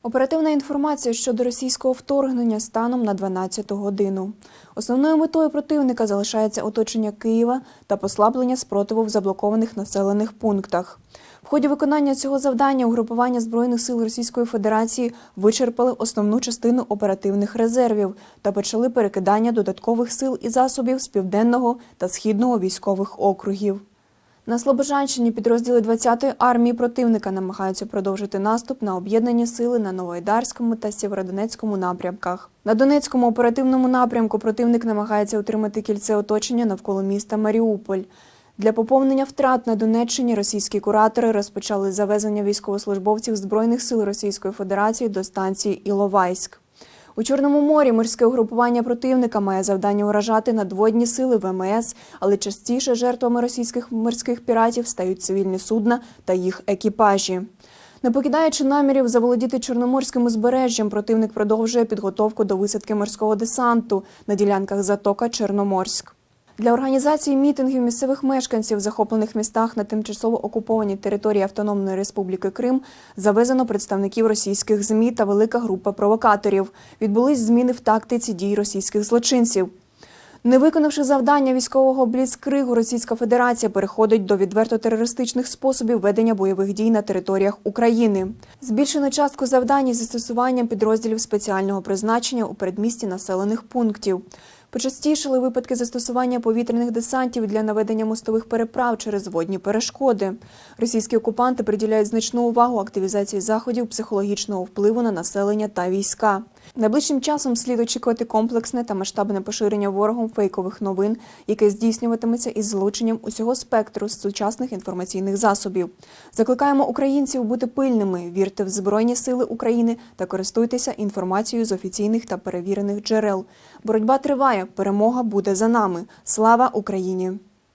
Оперативна інформація щодо російського вторгнення станом на 12-ту годину. Основною метою противника залишається оточення Києва та послаблення спротиву в заблокованих населених пунктах. В ході виконання цього завдання угрупування Збройних сил Російської Федерації вичерпали основну частину оперативних резервів та почали перекидання додаткових сил і засобів з Південного та Східного військових округів. На Слобожанщині підрозділи 20-ї армії противника намагаються продовжити наступ на об'єднані сили на Новоайдарському та Сєвєродонецькому напрямках. На Донецькому оперативному напрямку противник намагається утримати кільце оточення навколо міста Маріуполь. Для поповнення втрат на Донеччині російські куратори розпочали завезення військовослужбовців Збройних сил Російської Федерації до станції Іловайськ. У Чорному морі морське угрупування противника має завдання уражати надводні сили ВМС, але частіше жертвами російських морських піратів стають цивільні судна та їх екіпажі. Не покидаючи намірів заволодіти Чорноморським узбережжям, противник продовжує підготовку до висадки морського десанту на ділянках затока Чорноморськ. Для організації мітингів місцевих мешканців в захоплених містах на тимчасово окупованій території Автономної Республіки Крим завезено представників російських ЗМІ та велика група провокаторів. Відбулись зміни в тактиці дій російських злочинців. Не виконавши завдання військового бліцкригу, Російська Федерація переходить до відверто терористичних способів ведення бойових дій на територіях України. Збільшено частку завдань із застосуванням підрозділів спеціального призначення у передмісті населених пунктів. Почастішали випадки застосування повітряних десантів для наведення мостових переправ через водні перешкоди. Російські окупанти приділяють значну увагу активізації заходів психологічного впливу на населення та війська. Найближчим часом слід очікувати комплексне та масштабне поширення ворогом фейкових новин, яке здійснюватиметься із залученням усього спектру сучасних інформаційних засобів. Закликаємо українців бути пильними, вірте в Збройні сили України та користуйтеся інформацією з офіційних та перевірених джерел. Боротьба триває, перемога буде за нами. Слава Україні!